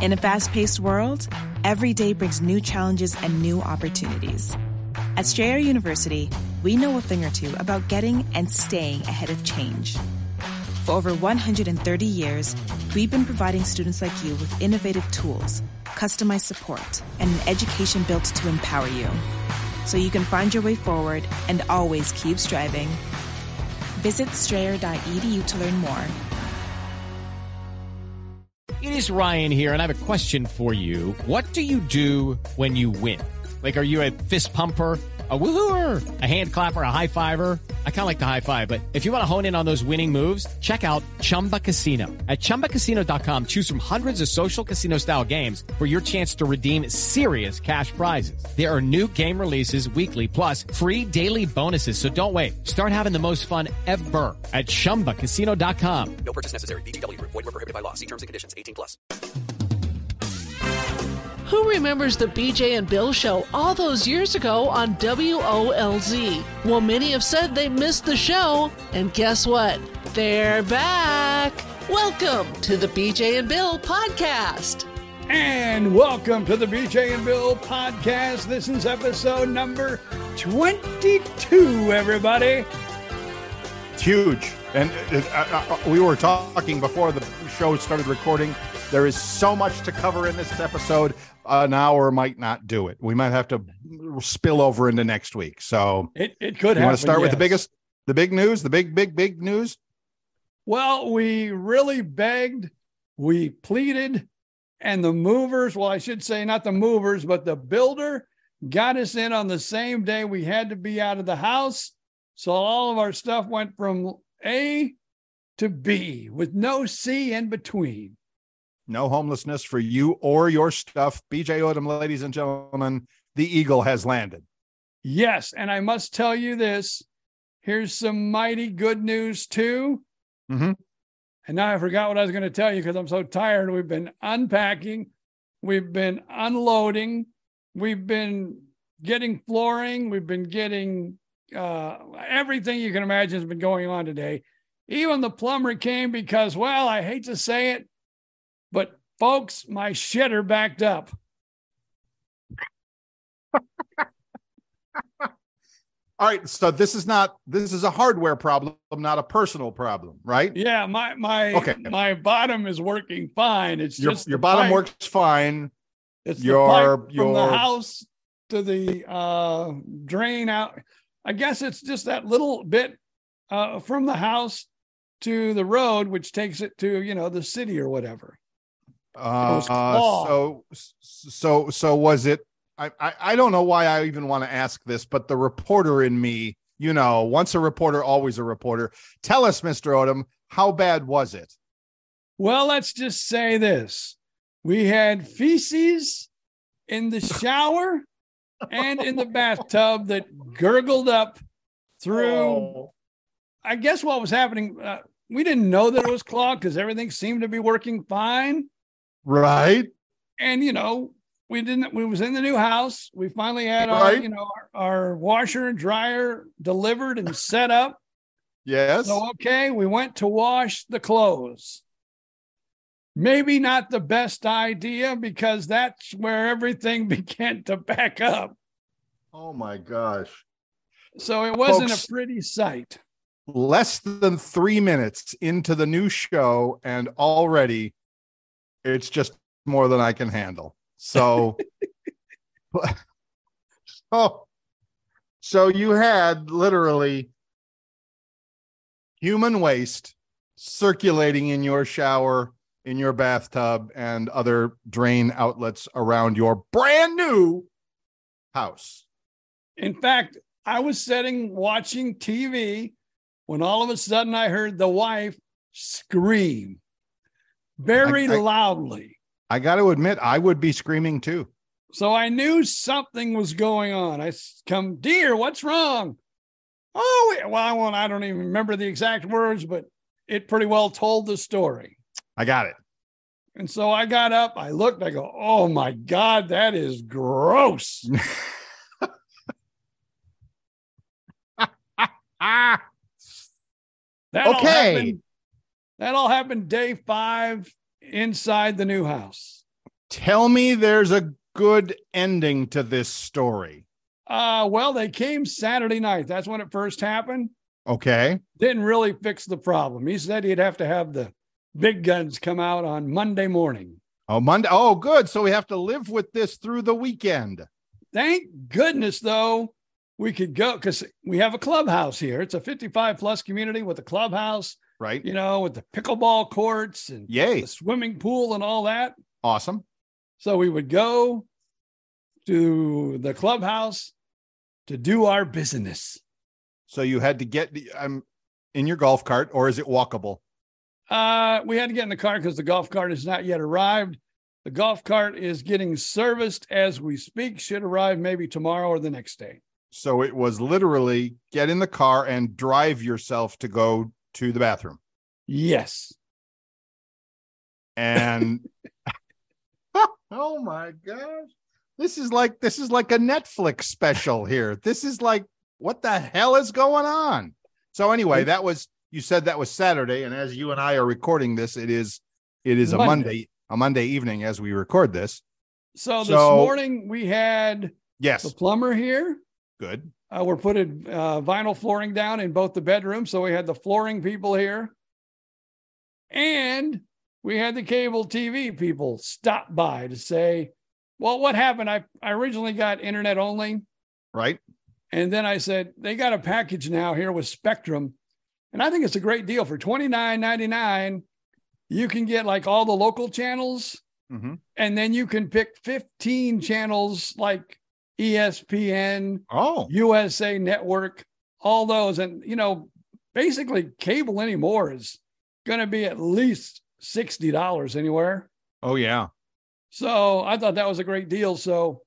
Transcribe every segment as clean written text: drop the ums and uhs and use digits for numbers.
In a fast-paced world, every day brings new challenges and new opportunities. At Strayer University, we know a thing or two about getting and staying ahead of change. For over 130 years, we've been providing students like you with innovative tools, customized support, and an education built to empower you, so you can find your way forward and always keep striving. Visit strayer.edu to learn more. It is Ryan here, and I have a question for you. What do you do when you win? Like, are you a fist pumper, a woohooer, a hand clapper, a high fiver? I kind of like the high five, but if you want to hone in on those winning moves, check out Chumba Casino. At ChumbaCasino.com, choose from hundreds of social casino-style games for your chance to redeem serious cash prizes. There are new game releases weekly, plus free daily bonuses. So don't wait. Start having the most fun ever at ChumbaCasino.com. No purchase necessary. VGW. Void where prohibited by law. See terms and conditions. 18+. Who remembers the BJ and Bill show all those years ago on WOLZ? Well, many have said they missed the show, and guess what? They're back. Welcome to the BJ and Bill podcast. And welcome to the BJ and Bill podcast. This is episode number 22, everybody. It's huge. And we were talking before the show started recording. There is so much to cover in this episode. An hour might not do it. We might have to spill over into next week. So it could happen. You want to start with yes. the big news, the big news? Well, we really begged, we pleaded, and the movers, well, I should say not the movers, but the builder got us in on the same day we had to be out of the house. So all of our stuff went from A to B with no C in between. No homelessness for you or your stuff. BJ Odom, ladies and gentlemen, the Eagle has landed. Yes, and I must tell you this. Here's some mighty good news, too. Mm-hmm. And now I forgot what I was going to tell you because I'm so tired. We've been unpacking. We've been unloading. We've been getting flooring. We've been getting everything you can imagine has been going on today. Even the plumber came because, well, I hate to say it, but folks, my shitter backed up. All right, so this is a hardware problem, not a personal problem, right? Yeah, my bottom is working fine. It's just your bottom works fine. It's the pipe from the house to the drain out. I guess it's just that little bit from the house to the road, which takes it to the city or whatever. So was it? I don't know why I even want to ask this, but the reporter in me, once a reporter, always a reporter. Tell us, Mr. Odom, how bad was it? Well, let's just say this. We had feces in the shower and in the bathtub that gurgled up through. I guess what was happening, we didn't know that it was clogged because everything seemed to be working fine. Right. And, we was in the new house. We finally had our washer and dryer delivered and set up. Yes. So, okay, we went to wash the clothes. Maybe not the best idea because that's where everything began to back up. Oh my gosh. So it wasn't Folks, a pretty sight. Less than 3 minutes into the new show, and already it's just more than I can handle. So, so you had literally human waste circulating in your shower, in your bathtub, and other drain outlets around your brand new house. In fact, I was watching TV when all of a sudden I heard the wife scream very loudly. I got to admit, I would be screaming too. So I knew something was going on. I come, dear, what's wrong? Oh, well, I don't even remember the exact words, but it pretty well told the story. I got it. And so I got up, I looked, I go, oh my God, that is gross. That all happened day 5 inside the new house. Tell me there's a good ending to this story. Well, they came Saturday night. That's when it first happened. Okay. Didn't really fix the problem. He said he'd have to have the big guns come out on Monday morning. Oh, Monday. Oh, good. So we have to live with this through the weekend. Thank goodness, though, we could go because we have a clubhouse here. It's a 55 plus community with a clubhouse, right? You know, with the pickleball courts and yay, the swimming pool and all that. Awesome. So we would go to the clubhouse to do our business. So you had to get in your golf cart, or is it walkable? We had to get in the car because the golf cart has not yet arrived. The golf cart is getting serviced as we speak, should arrive maybe tomorrow or the next day. So it was literally get in the car and drive yourself to go to the bathroom. Yes. And oh my gosh. This is like a Netflix special here. This is like, what the hell is going on? So anyway, you said that was Saturday. And as you and I are recording this, it is a Monday evening as we record this. So this morning we had the plumber here. Good. We're putting vinyl flooring down in both the bedrooms. So we had the flooring people here. And we had the cable TV people stop by to say, well, what happened? I originally got internet only. Right. And then I said, they got a package now here with Spectrum. And I think it's a great deal for $29.99. You can get like all the local channels. Mm-hmm. And then you can pick 15 channels like ESPN, USA Network, all those. And, you know, basically cable anymore is going to be at least $60 anywhere. Oh, yeah. So I thought that was a great deal. So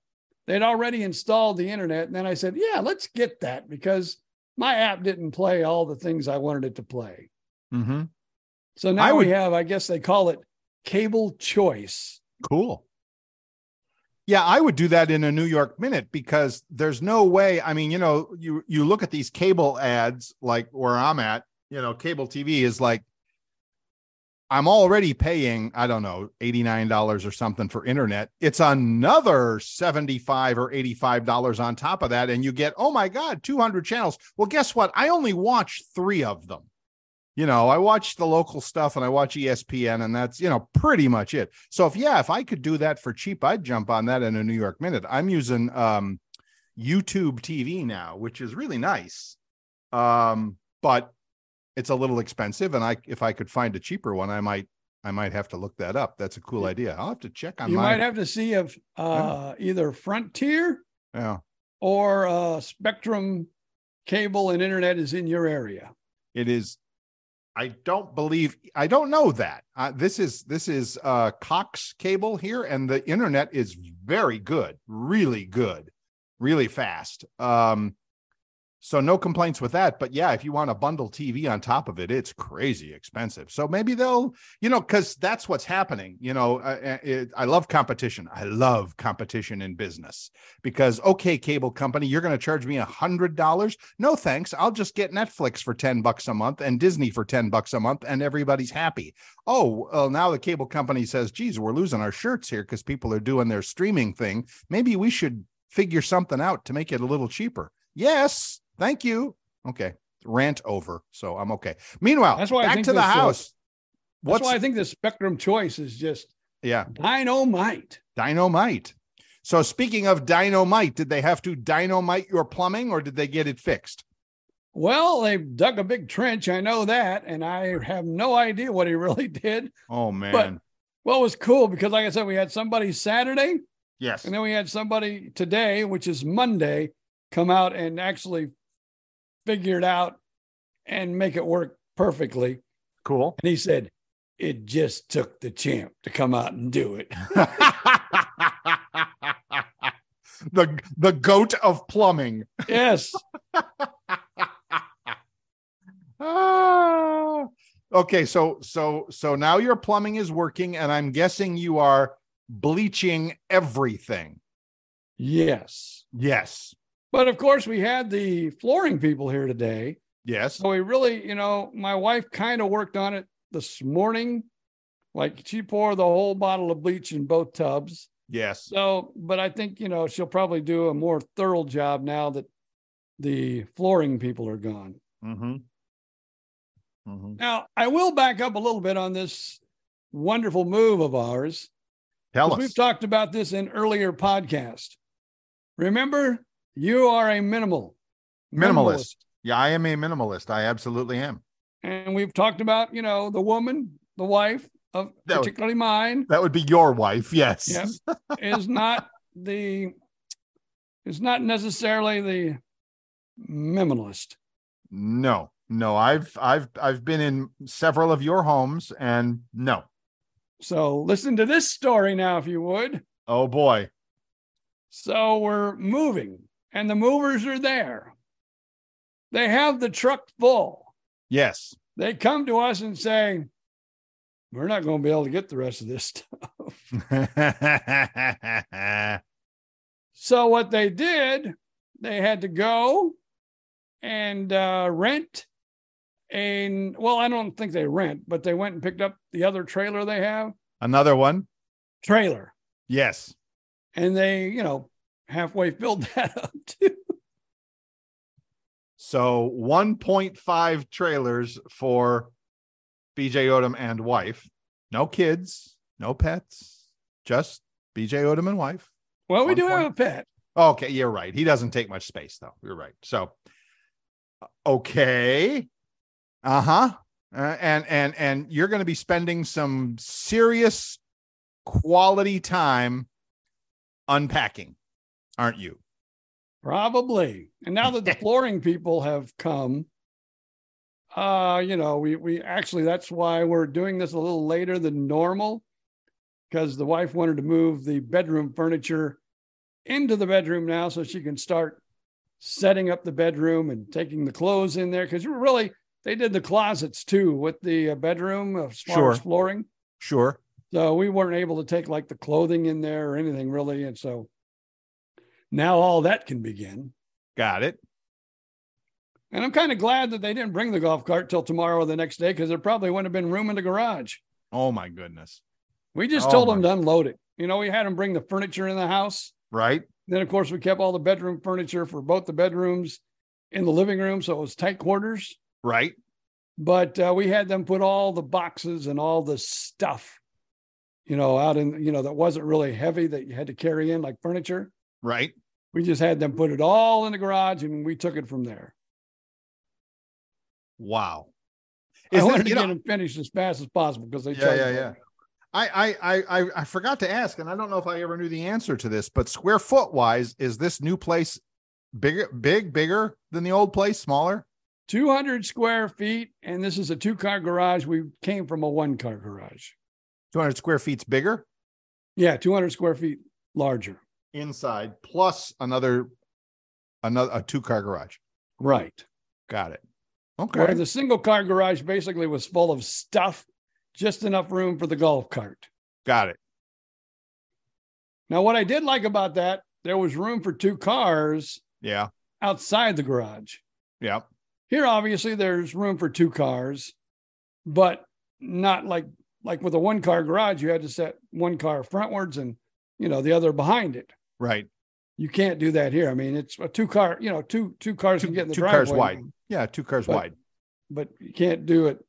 they'd already installed the internet. And then I said, yeah, let's get that because my app didn't play all the things I wanted it to play. Mm-hmm. So now we have, I guess they call it cable choice. Cool. Yeah, I would do that in a New York minute because there's no way. I mean, you know, you look at these cable ads, like where I'm at, you know, cable TV is like, I'm already paying, I don't know, $89 or something for internet. It's another $75 or $85 on top of that. And you get, oh my God, 200 channels. Well, guess what? I only watch 3 of them. You know, I watch the local stuff and I watch ESPN and that's, you know, pretty much it. So if I could do that for cheap, I'd jump on that in a New York minute. I'm using YouTube TV now, which is really nice. But it's a little expensive. And if I could find a cheaper one, I might have to look that up. That's a cool idea. I'll have to check on might have to see if either Frontier or Spectrum cable and internet is in your area. It is. I don't know that. This is Cox cable here, and the internet is very good, really fast. So no complaints with that. But yeah, if you want a bundle TV on top of it, it's crazy expensive. So maybe they'll, you know, because that's what's happening. You know, I love competition. I love competition in business because, okay, cable company, you're going to charge me $100. No, thanks. I'll just get Netflix for $10 a month and Disney for $10 a month and everybody's happy. Oh, well, now the cable company says, geez, we're losing our shirts here because people are doing their streaming thing. Maybe we should figure something out to make it a little cheaper. Yes. Thank you. Okay. Rant over. So I'm okay. Meanwhile, that's why back to the house. That's why I think the Spectrum choice is just dynamite. Dynamite. So speaking of dynamite, did they have to dynamite your plumbing or did they get it fixed? Well, they dug a big trench. I know that. And I have no idea what he really did. Oh, man. But what was cool, because like I said, we had somebody Saturday. Yes. And then we had somebody today, which is Monday, come out and actually figure it out and make it work perfectly. Cool. And he said, it just took the champ to come out and do it. the goat of plumbing. Yes. Okay. So now your plumbing is working and I'm guessing you are bleaching everything. Yes. Yes. But of course, we had the flooring people here today. Yes. So we really, you know, my wife kind of worked on it this morning Like she poured the whole bottle of bleach in both tubs. Yes. So, but I think, she'll probably do a more thorough job now that the flooring people are gone. Mm-hmm. Mm-hmm. Now, I will back up a little bit on this wonderful move of ours. Tell us. We've talked about this in earlier podcasts. Remember, you are a minimalist. Yeah, I am a minimalist. I absolutely am. And we've talked about, the woman, the wife of particularly mine. That would be your wife. Yes. Yep, is not necessarily the minimalist. No. I've been in several of your homes and no. So listen to this story now, if you would. Oh boy. So we're moving and the movers are there. They have the truck full. Yes. They come to us and say, we're not going to be able to get the rest of this stuff. So what they did, they had to go and rent I don't think they rent, but they went and picked up the other trailer they have. Another one? Trailer. Yes. And they, halfway filled that up too. So 1.5 trailers for BJ Odom and wife. No kids, no pets, just BJ Odom and wife. Well, we do have a pet. Okay, you're right. He doesn't take much space, though. You're right. So, okay. Uh-huh. And you're going to be spending some serious quality time unpacking, aren't you? Probably. And now that the flooring people have come, we actually, that's why we're doing this a little later than normal, because the wife wanted to move the bedroom furniture into the bedroom now so she can start setting up the bedroom and taking the clothes in there. Because they did the closets too with the bedroom as far as flooring. Sure. So we weren't able to take like the clothing in there or anything really. And so now all that can begin. Got it. And I'm kind of glad that they didn't bring the golf cart till tomorrow or the next day, because there probably wouldn't have been room in the garage. Oh, my goodness. We just told them to unload it. We had them bring the furniture in the house. Right. Then, of course, we kept all the bedroom furniture for both the bedrooms in the living room. So it was tight quarters. Right. But we had them put all the boxes and all the stuff, out in, that wasn't really heavy that you had to carry in like furniture. Right. We just had them put it all in the garage and we took it from there. Wow. I wanted to get them finished as fast as possible because they Yeah. I forgot to ask, and I don't know if I ever knew the answer to this, but square foot wise, is this new place bigger than the old place, smaller? 200 square feet, and this is a 2-car garage. We came from a 1-car garage. 200 square feet's bigger? Yeah, 200 square feet larger. Inside, plus a 2-car garage. Right. Got it. Okay. Where the 1-car garage basically was full of stuff, just enough room for the golf cart. Got it. Now, what I did like about that, there was room for 2 cars. Yeah. Outside the garage. Yeah. Here, obviously, there's room for 2 cars, but not like with a 1-car garage, you had to set 1 car frontwards and, the other behind it. Right. You can't do that here. I mean, it's a 2-car, two cars can get in the driveway. 2 cars wide. Yeah, 2 cars wide. But you can't do it,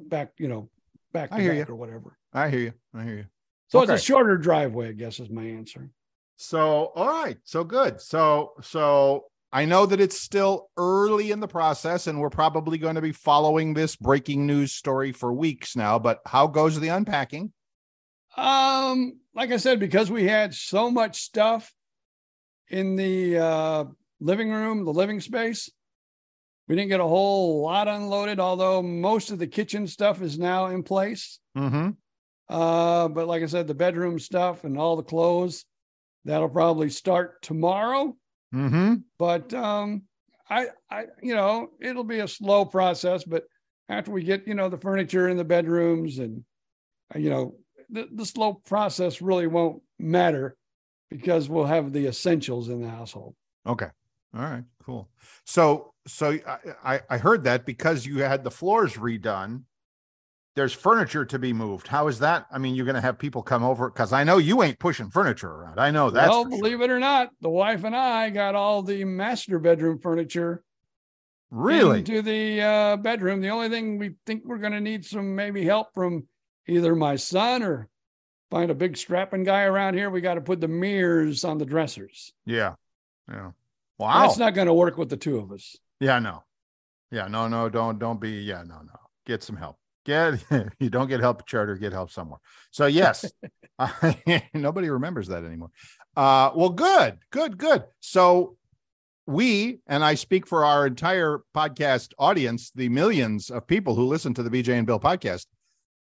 back to back or whatever. I hear you. So It's a shorter driveway, I guess, is my answer. So, all right. So good. So I know that it's still early in the process, and we're probably going to be following this breaking news story for weeks now, but how goes the unpacking? Like I said, because we had so much stuff in the living room, the living space, we didn't get a whole lot unloaded, although most of the kitchen stuff is now in place. Mm-hmm. But like I said, the bedroom stuff and all the clothes, that'll probably start tomorrow. Mm-hmm. But I it'll be a slow process, but after we get, the furniture in the bedrooms and, the slow process really won't matter because we'll have the essentials in the household. Okay. All right, cool. So I heard that because you had the floors redone, there's furniture to be moved. How is that? I mean, you're going to have people come over because I know you ain't pushing furniture around. I know that. Well, believe it or not, the wife and I got all the master bedroom furniture really into the bedroom. The only thing we think we're going to need some maybe help from either my son or find a big strapping guy around here. We got to put the mirrors on the dressers. Yeah. Wow. That's not going to work with the two of us. Yeah, no. Yeah, no, don't be. Yeah, no. Get some help. You don't get help at charter, get help somewhere. So yes, nobody remembers that anymore. Well, good. So we, and I speak for our entire podcast audience, the millions of people who listen to the BJ and Bill podcast,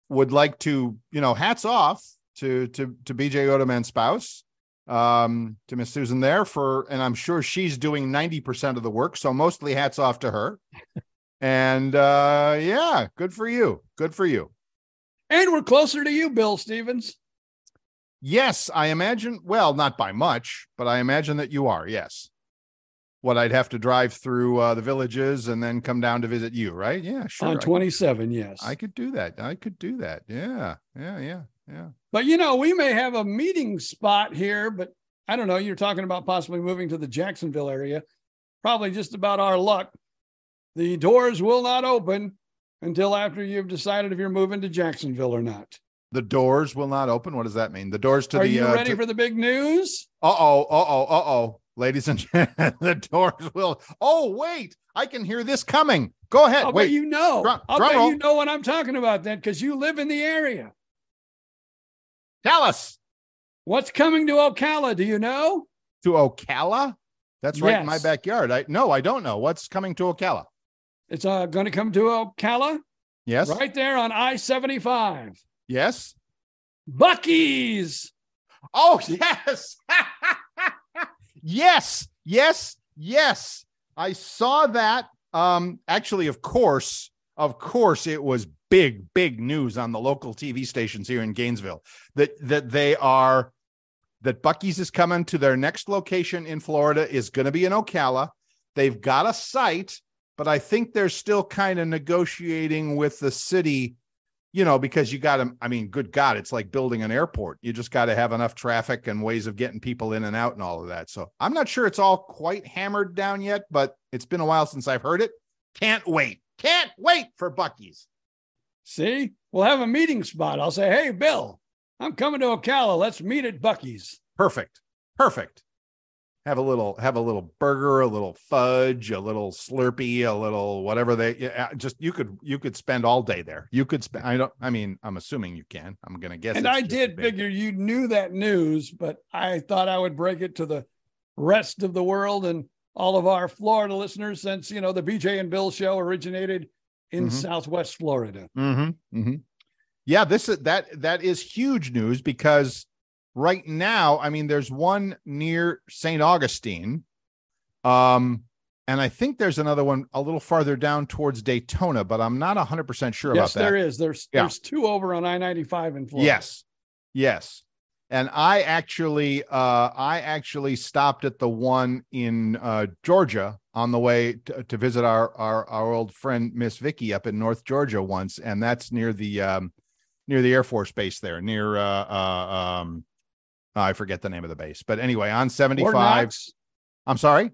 would like to, hats off to BJ Odomann's spouse, to Miss Susan there and I'm sure she's doing 90% of the work. So mostly hats off to her. And yeah, good for you. And we're closer to you, Bill Stevens. Yes, I imagine. Well, not by much, but I imagine that you are. Yes. What, I'd have to drive through the villages and then come down to visit you, right? Yeah, sure. On 27, yes. I could do that. Yeah. But, we may have a meeting spot here, but I don't know. You're talking about possibly moving to the Jacksonville area. Probably just about our luck. The doors will not open until after you've decided if you're moving to Jacksonville or not. The doors will not open? What does that mean? The doors to Are you ready for the big news? Uh-oh. Ladies and gentlemen, the doors will. Oh, wait. I can hear this coming. Go ahead. I'll wait. bet you know. I'll bet you know what I'm talking about then, because you live in the area. Tell us. What's coming to Ocala? Do you know? To Ocala? That's right in my Yes. backyard. I don't know. What's coming to Ocala? It's going to come to Ocala. Yes. Right there on I-75. Yes. Buc-ee's. Oh, yes. Yes. I saw that. Actually, of course, it was big news on the local TV stations here in Gainesville that Buc-ee's is coming to their next location in Florida is going to be in Ocala. They've got a site, but I think they're still kind of negotiating with the city, because you got to, good God, it's like building an airport. You just got to have enough traffic and ways of getting people in and out and all of that. So I'm not sure it's all quite hammered down yet, but it's been a while since I've heard it. Can't wait for Buc-ee's. See, We'll have a meeting spot. I'll say, hey, Bill, I'm coming to Ocala. Let's meet at Buc-ee's. Perfect. Have a little burger, a little fudge, a little Slurpee, a little whatever you could spend all day there. You could spend, I'm assuming you can. I'm going to guess. And I did figure you knew that news, but I thought I would break it to the rest of the world and all of our Florida listeners, since, the BJ and Bill show originated in Southwest Florida. Yeah, that is huge news, because right now, there's one near St. Augustine. And I think there's another one a little farther down towards Daytona, but I'm not 100% sure about that. Yes, there is. There's two over on I-95 in Florida. Yes. And I actually stopped at the one in Georgia on the way to visit our old friend, Miss Vicky, up in North Georgia once. And that's near the Air Force Base there, near, I forget the name of the base, but anyway, on 75. I'm sorry.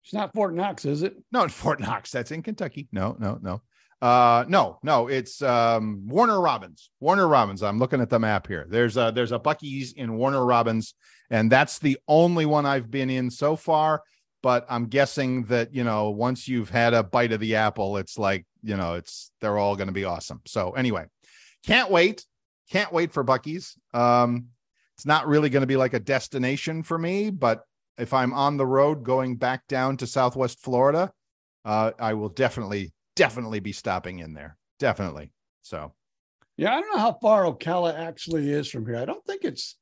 It's not Fort Knox, is it? No, Fort Knox. That's in Kentucky. No. It's Warner Robins. I'm looking at the map here. There's a Buc-ee's in Warner Robins, and that's the only one I've been in so far. But I'm guessing that, once you've had a bite of the apple, it's like, they're all going to be awesome. So anyway, can't wait for Buc-ee's. It's not really going to be like a destination for me, but if I'm on the road going back down to Southwest Florida, I will definitely be stopping in there. Definitely. So, yeah, I don't know how far Ocala actually is from here. I don't think it's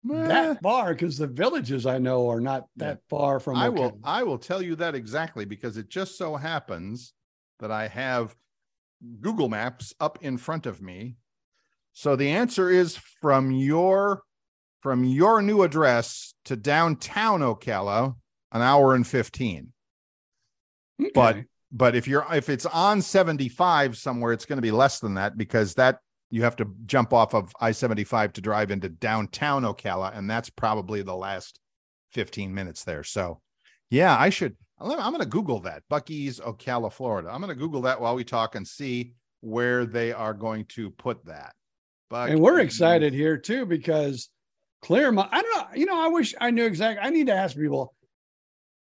that far, because the villages I know are not that far from Ocala. I will tell you that exactly, because it just so happens that I have Google Maps up in front of me. So the answer is from your new address to downtown Ocala, an hour and 15. Okay. But But if it's on 75 somewhere, it's going to be less than that, because that you have to jump off of I-75 to drive into downtown Ocala, and that's probably the last 15 minutes there. So, yeah, I'm going to Google that. Buc-ee's, Ocala, Florida. I'm going to Google that while we talk and see where they are going to put that. And we're excited here too, because Claremont, I don't know, I wish I knew exactly. I need to ask people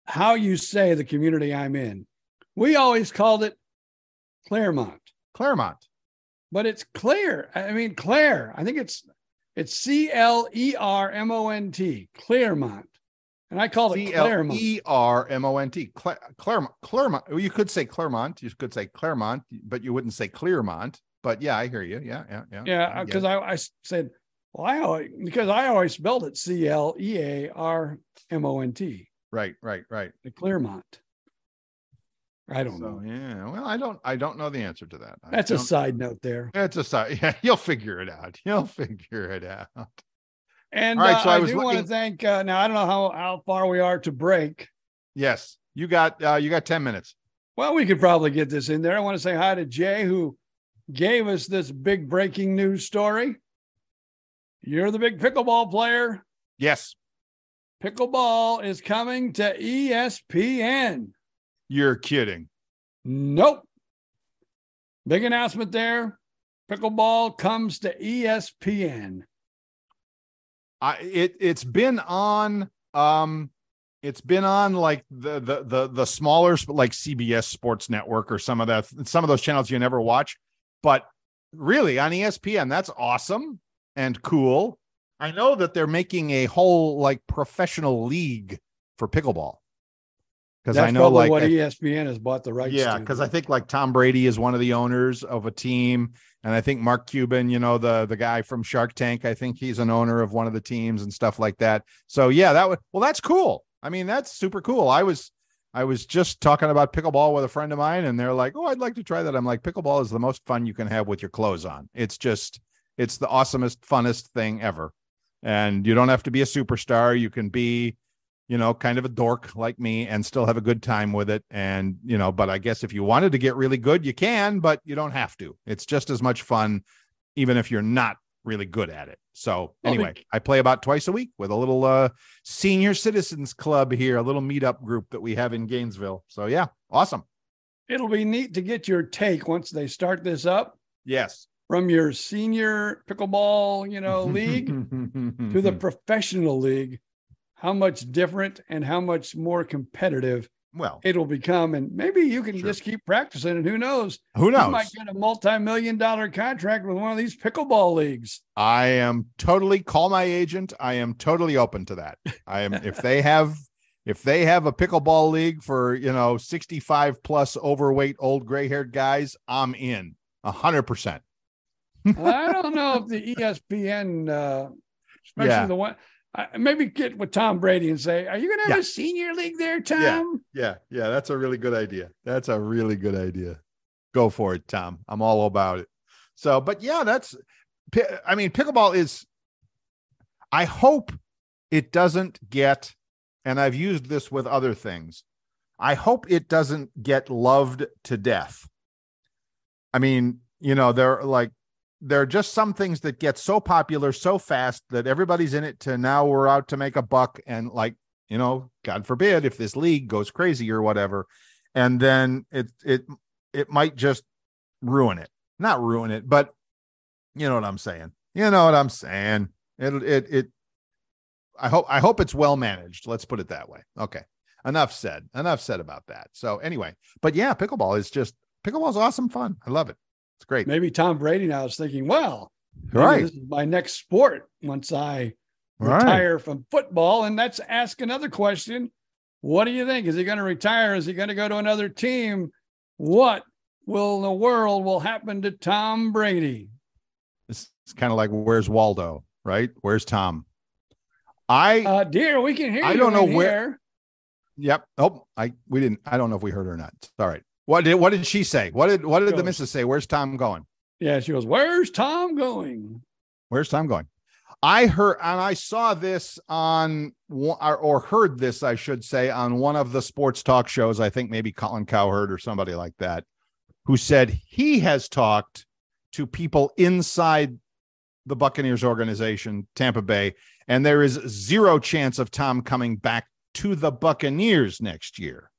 how you say the community I'm in. We always called it Claremont, but it's Claire. Claire. I think it's Clermont, Claremont. And I called it Claremont. Claremont. You could say Claremont. You could say Claremont, but you wouldn't say Clearmont. But yeah, I hear you. Yeah. Yeah, because I said, well, I always spelled it Clearmont. Right. The Claremont. I don't know. Yeah. Well, I don't know the answer to that. That's a side note there. That's a side. Yeah, you'll figure it out. And all right, so I want to thank. Now I don't know how far we are to break. Yes, you got 10 minutes. Well, we could probably get this in there. I want to say hi to Jay, who gave us this big breaking news story. You're the big pickleball player. Yes. Pickleball is coming to ESPN. You're kidding. Nope. Big announcement there. Pickleball comes to ESPN. It's been on like the smaller, like CBS Sports Network or some of those channels you never watch, but really on ESPN, that's awesome and cool. I know that they're making a whole like professional league for pickleball. Because I know like what ESPN has bought the rights. Yeah, because I think like Tom Brady is one of the owners of a team, and I think Mark Cuban, the guy from Shark Tank, I think he's an owner of one of the teams and stuff like that. So yeah, that's cool. I mean, that's super cool. I was just talking about pickleball with a friend of mine, and they're like, "Oh, I'd like to try that." I'm like, "Pickleball is the most fun you can have with your clothes on. It's the awesomest, funnest thing ever, and you don't have to be a superstar. You can be." Kind of a dork like me and still have a good time with it. And, but I guess if you wanted to get really good, you can, but you don't have to. It's just as much fun, even if you're not really good at it. So anyway, I play about twice a week with a little senior citizens club here, a little meetup group that we have in Gainesville. So yeah, awesome. It'll be neat to get your take once they start this up. Yes. From your senior pickleball, league to the professional league. How much different and how much more competitive it'll become. And maybe you can just keep practicing, and who knows? You might get a multi-million-dollar contract with one of these pickleball leagues. I am call my agent. I am totally open to that. if they have a pickleball league for, 65 plus overweight, old gray-haired guys, I'm in 100%. I don't know if the ESPN, especially the one, maybe get with Tom Brady and say, "Are you going to have a senior league there, Tom?" Yeah. That's a really good idea. Go for it, Tom. I'm all about it. So, but yeah, pickleball is, I hope it doesn't get, and I've used this with other things, I hope it doesn't get loved to death. I mean, there are just some things that get so popular so fast that everybody's in it to now we're out to make a buck. And God forbid if this league goes crazy or whatever, and then it might just ruin it. Not ruin it, but you know what I'm saying. I hope it's well managed. Let's put it that way. Okay. Enough said about that. So anyway, but yeah, pickleball is awesome fun. I love it. It's great. Maybe Tom Brady now is thinking, well, this is my next sport once I retire from football. And let's ask another question. What do you think? Is he going to retire? Is he going to go to another team? What in the world will happen to Tom Brady? It's kind of like, where's Waldo, right? Where's Tom? Dear, we can hear you. I don't know where. Yep. Oh, we didn't. I don't know if we heard her or not. All right. What did she say? What did the missus say? Where's Tom going? Yeah, she goes, "Where's Tom going?" Where's Tom going? I heard, and I saw this on, or heard this, I should say, on one of the sports talk shows. I think maybe Colin Cowherd or somebody like that, who said he has talked to people inside the Buccaneers organization, Tampa Bay, and there is zero chance of Tom coming back to the Buccaneers next year.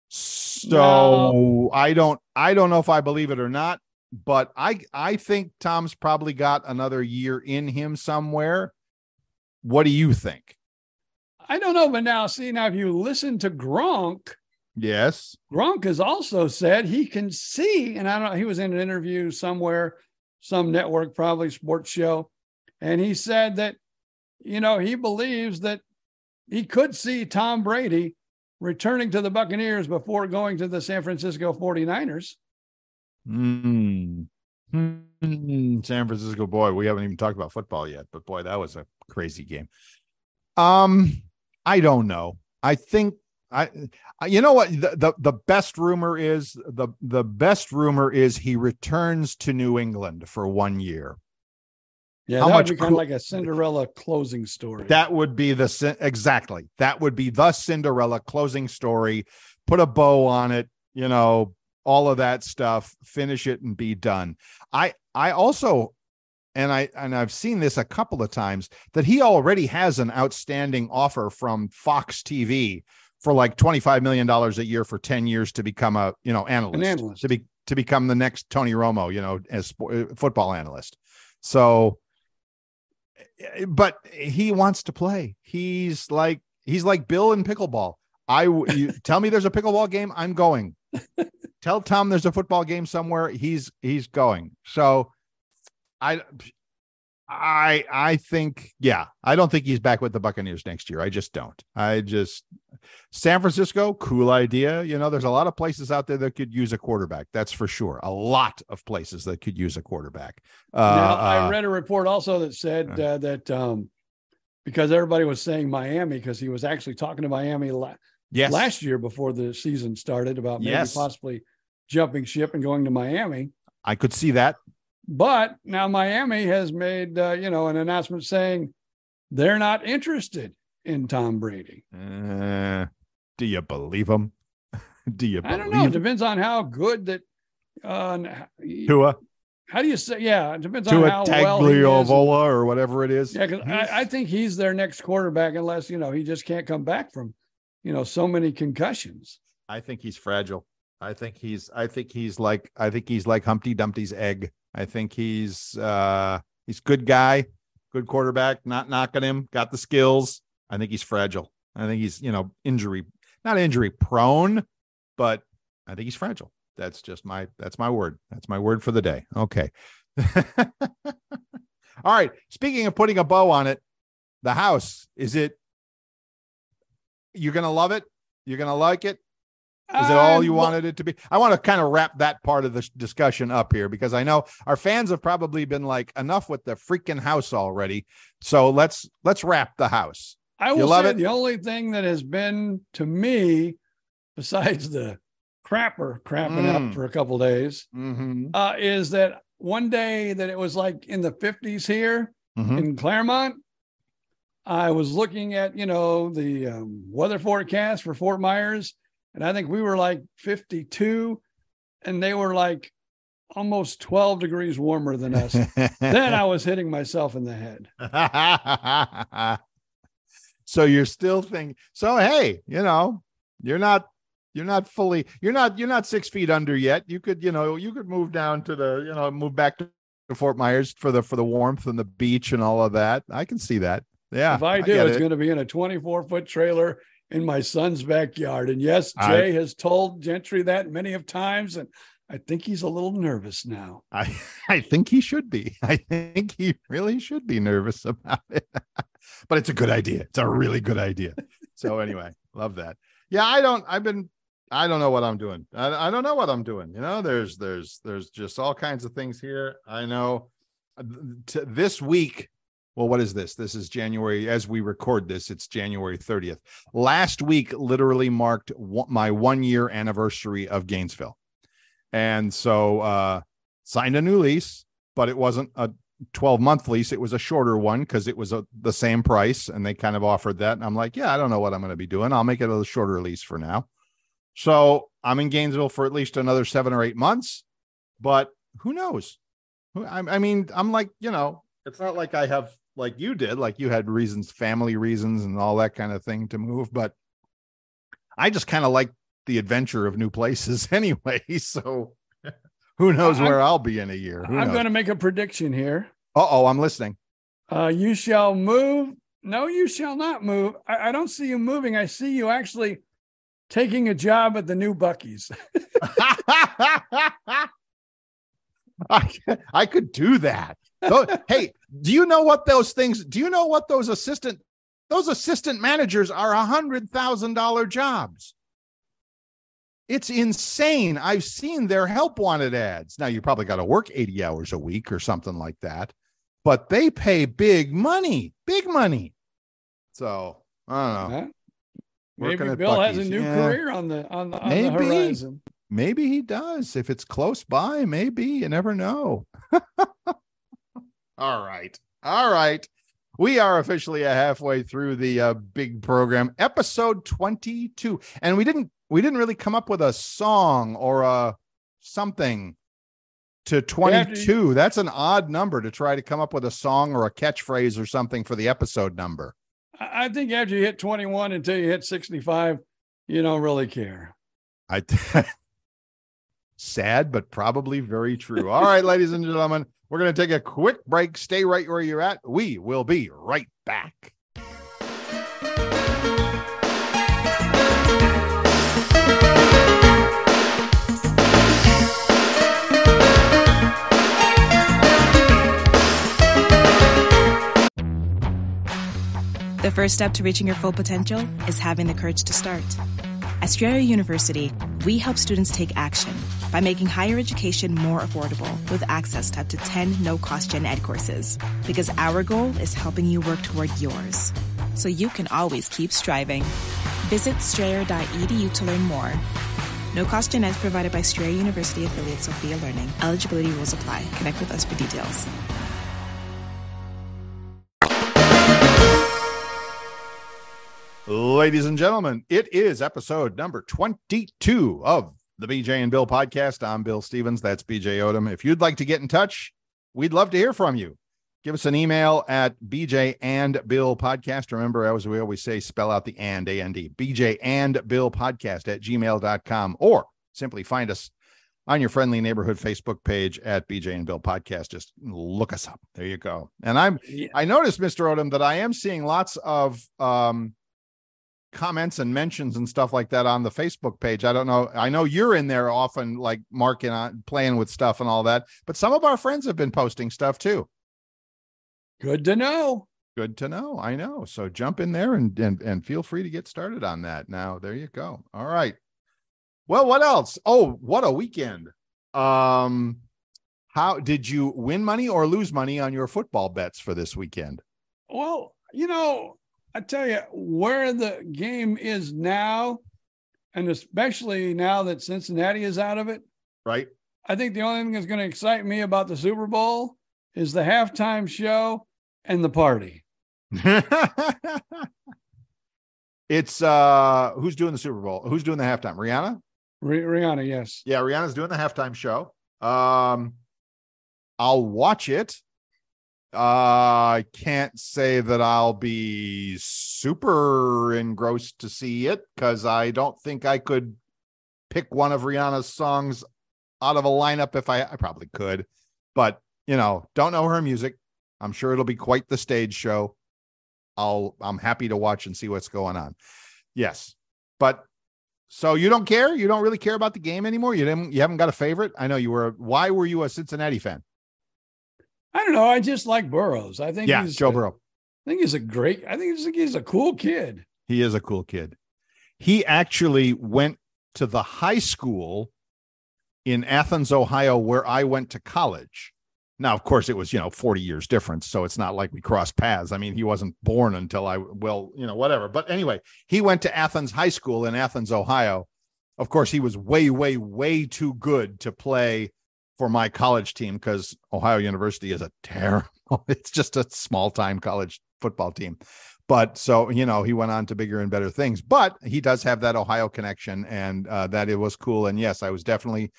So no. I don't know if I believe it or not, but I think Tom's probably got another year in him somewhere. What do you think? I don't know, but now if you listen to Gronk, yes, Gronk has also said he can see, and I don't know, he was in an interview somewhere, some network, probably sports show, and he said that, he believes that he could see Tom Brady returning to the Buccaneers before going to the San Francisco 49ers. San Francisco, boy, we haven't even talked about football yet, but boy, that was a crazy game. I don't know. I think you know what the best rumor is, the best rumor is he returns to New England for 1 year. Yeah, that would be kind of like a Cinderella closing story. That would be exactly. That would be the Cinderella closing story. Put a bow on it, all of that stuff, finish it and be done. I also, and I've seen this a couple of times, that he already has an outstanding offer from Fox TV for like $25 million a year for 10 years to become an analyst, to become the next Tony Romo, as football analyst. So, but he wants to play. He's like Bill in pickleball. You tell me there's a pickleball game, I'm going. Tell Tom there's a football game somewhere, he's going. So I think, I don't think he's back with the Buccaneers next year. I just don't. San Francisco, cool idea. There's a lot of places out there that could use a quarterback. That's for sure. A lot of places that could use a quarterback. Now, I read a report also that said that because everybody was saying Miami, because he was actually talking to Miami last year before the season started about maybe possibly jumping ship and going to Miami. I could see that. But now Miami has made, an announcement saying they're not interested in Tom Brady. Do you believe him? Do you believe I don't know. It depends on how good that Tua. How do you say? Yeah, it depends on how well he is. Tagliavola or whatever it is. Yeah, because I think he's their next quarterback unless, he just can't come back from, so many concussions. I think he's fragile. I think he's like Humpty Dumpty's egg. I think he's good guy, good quarterback, not knocking him, got the skills. I think he's fragile. I think he's, not injury prone, but I think he's fragile. That's my word. That's my word for the day. Okay. All right. Speaking of putting a bow on it, the house, you're going to love it? You're going to like it? Is it all you wanted it to be? I want to kind of wrap that part of the discussion up here, because I know our fans have probably been like, enough with the freaking house already. So let's wrap the house. I will say the only thing that has been to me, besides the crapping up for a couple of days, is that one day that it was like in the 50s here in Claremont, I was looking at, the weather forecast for Fort Myers, and I think we were like 52, and they were like almost 12 degrees warmer than us. Then I was hitting myself in the head. So you're still thinking, so, hey, you're not 6 feet under yet. You could move down to move back to Fort Myers for the warmth and the beach and all of that. I can see that. Yeah. If I do, it's going to be in a 24-foot trailer in my son's backyard. And yes, Jay has told Gentry that many of times, and I think he's a little nervous now. I think he should be. I think he really should be nervous about it. But it's a good idea. It's a really good idea. So anyway, love that. Yeah, I don't know what I'm doing. I don't know what I'm doing. There's just all kinds of things here. I know this week. Well, what is this? This is January. As we record this, it's January 30th. Last week literally marked my 1 year anniversary of Gainesville. And so signed a new lease, but it wasn't 12-month lease. It was a shorter one because it was the same price, and they kind of offered that. And I'm like, yeah, I don't know what I'm going to be doing. I'll make it a shorter lease for now. So I'm in Gainesville for at least another 7 or 8 months, but who knows? I mean, I'm like, it's not like I have, like you did, like you had reasons, family reasons and all that kind of thing to move, but I just kind of like the adventure of new places anyway. So who knows where I'll be in a year? I'm going to make a prediction here. Uh-oh, I'm listening. You shall move. No, you shall not move. I don't see you moving. I see you actually taking a job at the new Buc-ee's. I could do that. Hey, do you know what those assistant managers are $100,000 jobs? It's insane. I've seen their help wanted ads. Now you probably got to work 80 hours a week or something like that, but they pay big money. So I don't know. Maybe Bill has a new career on the horizon. Maybe he does. If it's close by, maybe. You never know. All right. We are officially halfway through the big program, episode 22. And we didn't really come up with a song or something to 22. That's an odd number to try to come up with a song or a catchphrase or something for the episode number. I think after you hit 21 until you hit 65, you don't really care. Sad, but probably very true. All right, ladies and gentlemen, we're going to take a quick break. Stay right where you're at. We will be right back. The first step to reaching your full potential is having the courage to start. At Strayer University, we help students take action by making higher education more affordable with access to up to 10 no-cost gen ed courses. Because our goal is helping you work toward yours, so you can always keep striving. Visit strayer.edu to learn more. No-cost gen ed provided by Strayer University affiliate Sophia Learning. Eligibility rules apply. Connect with us for details. Ladies and gentlemen, it is episode number 22 of the BJ and Bill podcast. I'm Bill Stevens. That's BJ Odom. If you'd like to get in touch, we'd love to hear from you. Give us an email at BJ and Bill podcast. Remember, as we always say, spell out the A-N-D, BJ and Bill podcast at gmail.com, or simply find us on your friendly neighborhood Facebook page at BJ and Bill podcast. Just look us up. There you go. And I noticed, Mr. Odom, that I am seeing lots of, comments and mentions and stuff like that on the Facebook page. I don't know. I know you're in there often, like marking on, playing with stuff and all that, but some of our friends have been posting stuff too. Good to know. I know. So jump in there and feel free to get started on that. Now, there you go. All right. Well, what else? Oh, what a weekend. How did you win money or lose money on your football bets for this weekend? Well, I tell you, where the game is now, and especially now that Cincinnati is out of it, right? I think the only thing that's going to excite me about the Super Bowl is the halftime show and the party. It's who's doing the Super Bowl? Who's doing the halftime? Rihanna? Rihanna, yes. Yeah, Rihanna's doing the halftime show. I'll watch it. I can't say that I'll be super engrossed to see it because I don't think I could pick one of Rihanna's songs out of a lineup. If I probably could, but don't know her music. I'm sure it'll be quite the stage show. I'm happy to watch and see what's going on. Yes, but so you don't care? You don't really care about the game anymore? You haven't got a favorite? I know you were. Why were you a Cincinnati fan? I don't know. I just like Burrows. I think Joe Burrow. I think he's a cool kid. He is a cool kid. He actually went to the high school in Athens, Ohio, where I went to college. Now, of course, it was, 40 years difference. So it's not like we crossed paths. I mean, he wasn't born until whatever. But anyway, he went to Athens High School in Athens, Ohio. Of course, he was way, way, way too good to play for my college team because Ohio University is a It's just a small time college football team. But so, he went on to bigger and better things, but he does have that Ohio connection, and that it was cool. And yes, I was definitely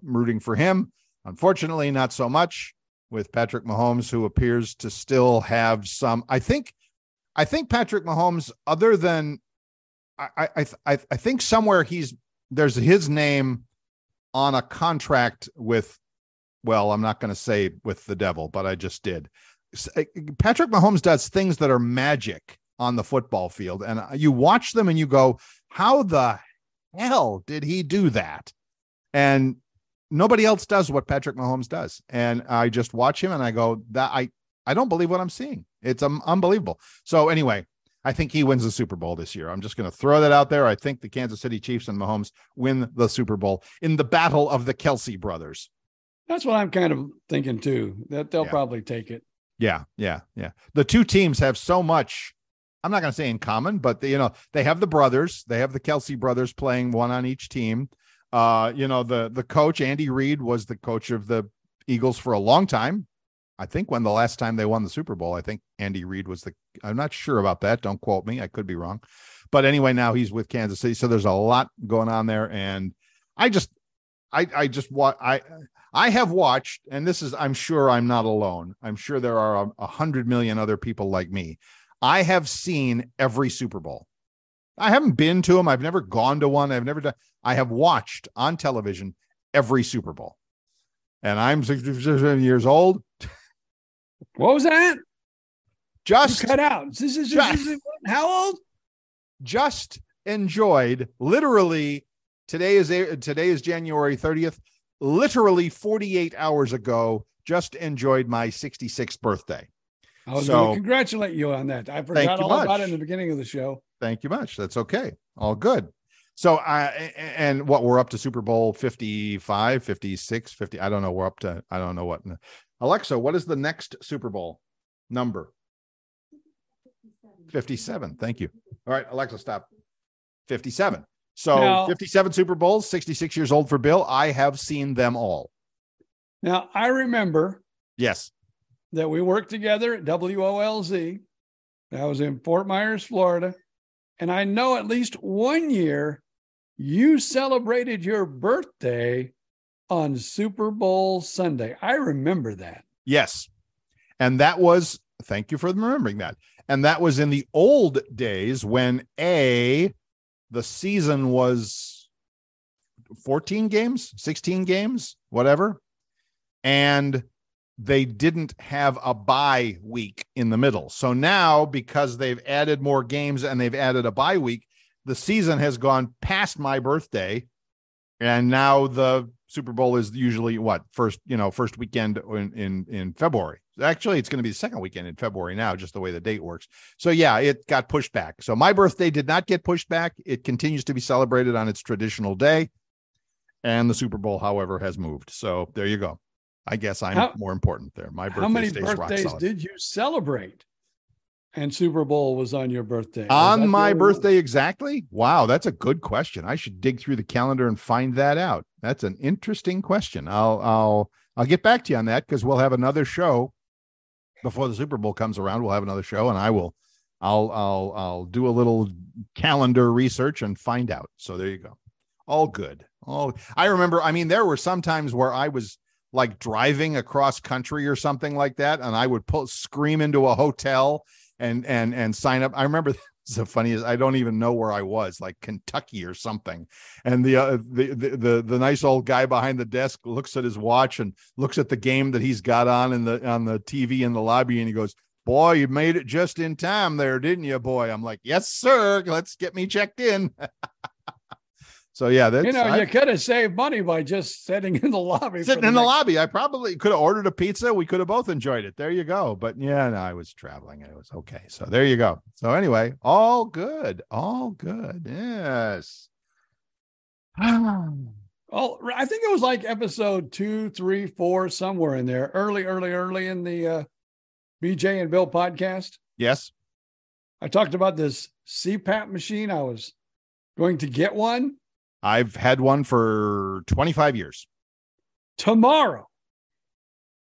rooting for him. Unfortunately, not so much with Patrick Mahomes, who appears to still have some, I think Patrick Mahomes, other than I think somewhere there's his name on a contract with, well, I'm not going to say with the devil, but I just did. Patrick Mahomes does things that are magic on the football field, and you watch them and you go, how the hell did he do that? And nobody else does what Patrick Mahomes does. And I just watch him and I go, that I don't believe what I'm seeing. It's unbelievable. So anyway, I think he wins the Super Bowl this year. I'm just going to throw that out there. I think the Kansas City Chiefs and Mahomes win the Super Bowl in the battle of the Kelsey brothers. That's what I'm kind of thinking too, that they'll probably take it. Yeah. The two teams have so much, I'm not going to say in common, but they have the brothers. They have the Kelsey brothers playing one on each team. The coach, Andy Reid, was the coach of the Eagles for a long time. I think when the last time they won the Super Bowl, I think Andy Reid was I'm not sure about that. Don't quote me. I could be wrong. But anyway, now he's with Kansas City. So there's a lot going on there. And I have watched, and I'm sure I'm not alone. I'm sure there are 100 million other people like me. I have seen every Super Bowl. I haven't been to them. I've never gone to one. I have watched on television every Super Bowl. And I'm 67 years old. What was that? Just you cut out. How old? Just enjoyed, literally, today is January 30th. Literally 48 hours ago, just enjoyed my 66th birthday. I was going to congratulate you on that. I forgot all about it in the beginning of the show. Thank you much. That's okay. All good. So, and what we're up to Super Bowl 55, 56, 50. I don't know. We're up to, I don't know what. Alexa, what is the next Super Bowl number? 57. Thank you. All right, Alexa, stop. 57. So now, 57 Super Bowls, 66 years old for Bill. I have seen them all. Now, I remember. Yes. That we worked together at WOLZ. That was in Fort Myers, Florida. And I know at least one year you celebrated your birthday on Super Bowl Sunday. I remember that. Yes. And that was, thank you for remembering that. And that was in the old days when the season was 14 games, 16 games, whatever. And they didn't have a bye week in the middle. So now, because they've added more games and they've added a bye week, the season has gone past my birthday. And now the Super Bowl is usually first weekend in February. Actually, it's going to be the second weekend in February now, just the way the date works. So yeah, it got pushed back. So my birthday did not get pushed back. It continues to be celebrated on its traditional day. And the Super Bowl, however, has moved. So there you go. I guess I'm more important there. My birthday. How many birthdays did you celebrate? And Super Bowl was on your birthday. On my birthday exactly? Wow, that's a good question. I should dig through the calendar and find that out. That's an interesting question. I'll get back to you on that, because we'll have another show before the Super Bowl comes around. We'll have another show, and I'll do a little calendar research and find out. So there you go. All good. I remember. I mean, there were some times where I was like driving across country or something like that, and I would scream into a hotel and sign up. I remember the funniest, I don't even know where I was, like Kentucky or something. And the nice old guy behind the desk looks at his watch and looks at the game that he's got on the TV in the lobby, and he goes, "Boy, you made it just in time there, didn't you, boy?" I'm like, "Yes, sir. Let's get me checked in." So yeah, you could have saved money by just sitting in the lobby. Sitting in the lobby. I probably could have ordered a pizza. We could have both enjoyed it. There you go. But yeah, no, I was traveling. It was okay. So there you go. So anyway, all good. All good. Yes. Oh, I think it was like episode 2, 3, 4, somewhere in there. Early in the BJ and Bill podcast. Yes. I talked about this CPAP machine. I was going to get one. I've had one for 25 years. Tomorrow,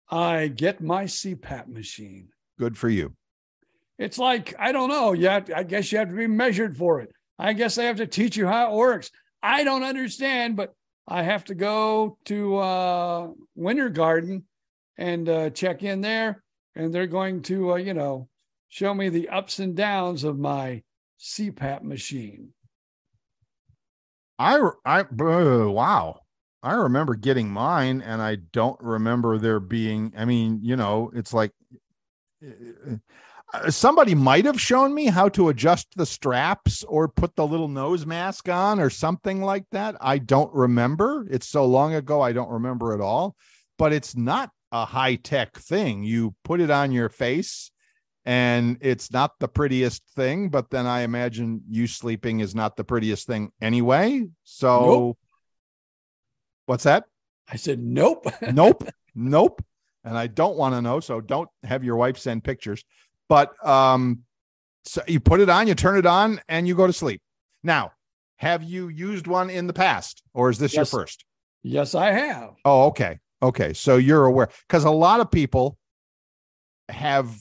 I get my CPAP machine. Good for you. It's like, I don't know. I guess you have to be measured for it. I guess they have to teach you how it works. I don't understand, but I have to go to Winter Garden and check in there. And they're going to, show me the ups and downs of my CPAP machine. Wow. I remember getting mine, and I don't remember there being, it's like somebody might have shown me how to adjust the straps or put the little nose mask on or something like that. I don't remember. It's so long ago, I don't remember at all, but it's not a high-tech thing. You put it on your face, and it's not the prettiest thing, but then I imagine you sleeping is not the prettiest thing anyway. So Nope. What's that? I said, nope. Nope. And I don't want to know. So don't have your wife send pictures, but, so you put it on, you turn it on, and you go to sleep. Now, have you used one in the past, or is this your first? Yes, I have. Oh, okay. Okay. So you're aware, because a lot of people have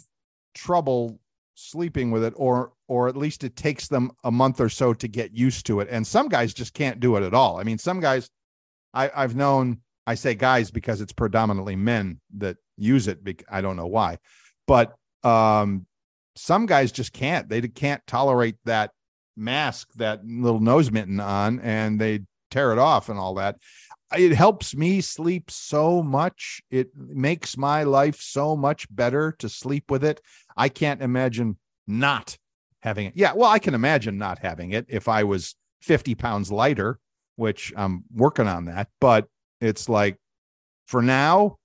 trouble sleeping with it, or at least it takes them a month or so to get used to it. And some guys just can't do it at all. I mean, some guys I've known, I say guys because it's predominantly men that use it. I don't know why, but some guys just can't. They can't tolerate that mask, that little nose mitten on, and they tear it off and all that. It helps me sleep so much. It makes my life so much better to sleep with it. I can't imagine not having it. Yeah, well, I can imagine not having it if I was 50 pounds lighter, which I'm working on that. But it's like, for now,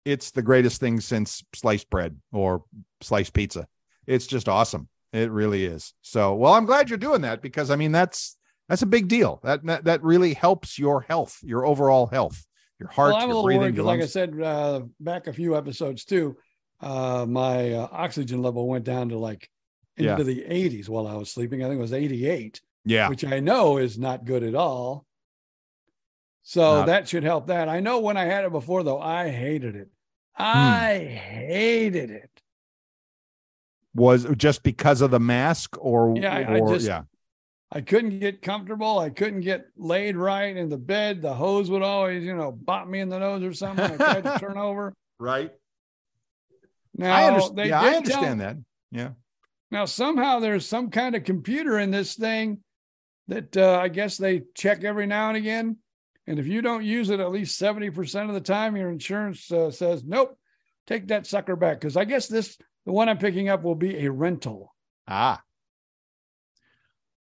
it's the greatest thing since sliced bread or sliced pizza. It's just awesome. It really is. So, well, I'm glad you're doing that, because I mean, that's a big deal. That really helps your health, your overall health, your heart, well, I'm your a little breathing. worried because, like I said back a few episodes too, my oxygen level went down to like into the 80s while I was sleeping. I think it was 88. Yeah, which I know is not good at all. So that should help that. I know when I had it before, though, I hated it. I hated it. Was it just because of the mask, or I couldn't get comfortable. I couldn't get laid right in the bed. The hose would always, bop me in the nose or something. I tried to turn over. Right. Now, I understand that. Yeah. Now, somehow there's some kind of computer in this thing that I guess they check every now and again. And if you don't use it at least 70% of the time, your insurance says, nope, take that sucker back. Because I guess the one I'm picking up will be a rental.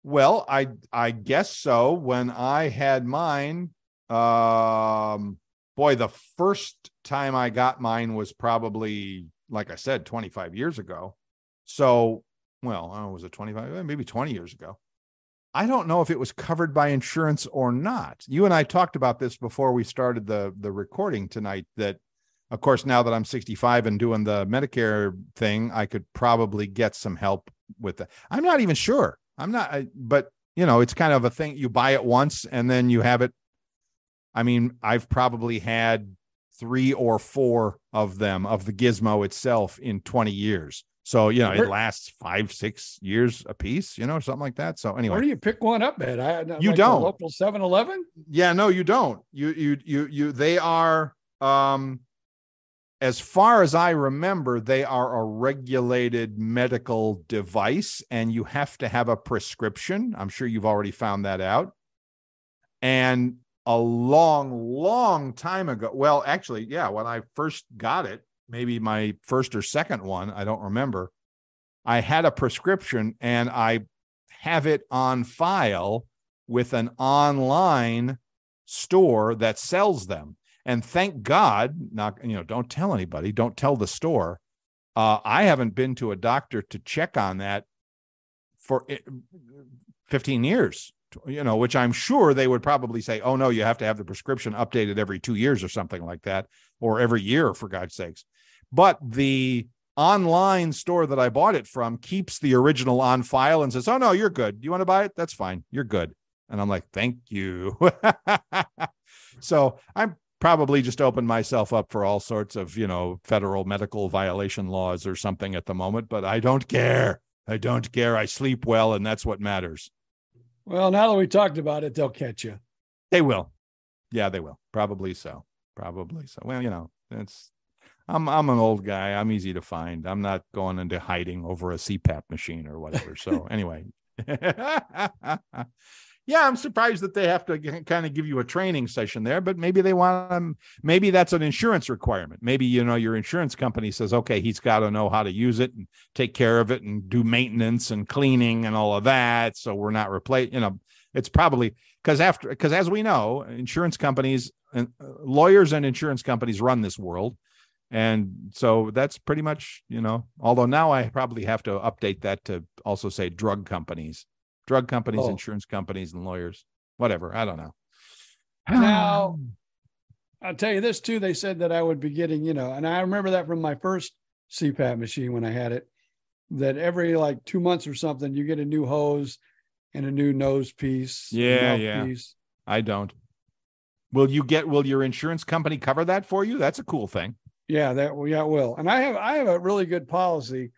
Well, I guess so. When I had mine, the first time I got mine was probably, like I said, 25 years ago. So, well, I don't know, was it 25? Maybe 20 years ago. I don't know if it was covered by insurance or not. You and I talked about this before we started the recording tonight, that, of course, now that I'm 65 and doing the Medicare thing, I could probably get some help with that. I'm not even sure. But it's kind of a thing. You buy it once and then you have it. I mean, I've probably had 3 or 4 of them, of the gizmo itself, in 20 years. So, it lasts 5-6 years a piece, something like that. So anyway, where do you pick one up at? You don't. Local 7-Eleven? Yeah, no, you don't. They are, as far as I remember, they are a regulated medical device, and you have to have a prescription. I'm sure you've already found that out. And a long, long time ago, well, actually, yeah, when I first got it, maybe my first or second one, I don't remember, I had a prescription, and I have it on file with an online store that sells them. And thank God, don't tell anybody, don't tell the store. I haven't been to a doctor to check on that for 15 years, which I'm sure they would probably say, oh no, you have to have the prescription updated every 2 years or something like that, or every year, for God's sakes. But the online store that I bought it from keeps the original on file and says, oh no, you're good. You want to buy it? That's fine. You're good. And I'm like, thank you. So probably just opened myself up for all sorts of, federal medical violation laws or something at the moment, but I don't care. I don't care. I sleep well, and that's what matters. Well, now that we talked about it, they'll catch you. They will. Yeah, they will. Probably so. Well, I'm an old guy. I'm easy to find. I'm not going into hiding over a CPAP machine or whatever. So anyway, yeah, I'm surprised that they have to kind of give you a training session there, but maybe they want maybe that's an insurance requirement. Maybe, your insurance company says, okay, he's got to know how to use it and take care of it and do maintenance and cleaning and all of that. So we're not replacing, it's probably because as we know, insurance companies and lawyers and insurance companies run this world. And so that's pretty much, although now I probably have to update that to also say drug companies, insurance companies, and lawyers, whatever. I don't know. Now, I'll tell you this too. They said that I would be getting, and I remember that from my first CPAP machine when I had it, that every like 2 months or something, you get a new hose and a new nose piece. Yeah. Piece. I don't. Will your insurance company cover that for you? That's a cool thing. Yeah, it will. And I have a really good policy.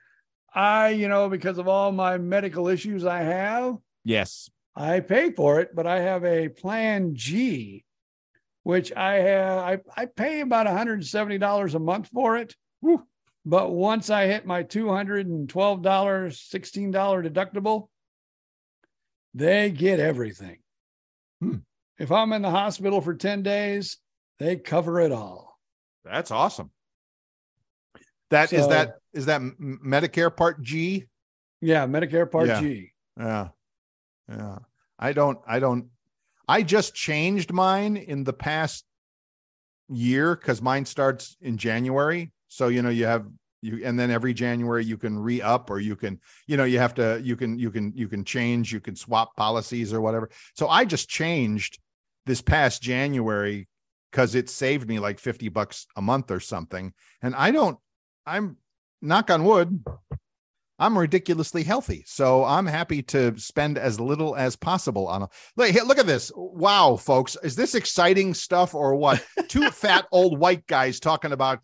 Because of all my medical issues I have, yes, I pay for it, but I have a plan G, which I pay about $170 a month for it. Woo. But once I hit my $212, $16 deductible, they get everything. If I'm in the hospital for 10 days, they cover it all. That's awesome. Is that Medicare Part G? Yeah, Medicare Part G. Yeah. I just changed mine in the past year because mine starts in January. So, and then every January you can re-up, or you can change, you can swap policies or whatever. So I just changed this past January because it saved me like $50 a month or something. And I'm knock on wood, I'm ridiculously healthy. So I'm happy to spend as little as possible on look at this. Wow, folks. Is this exciting stuff or what? Two fat old white guys talking about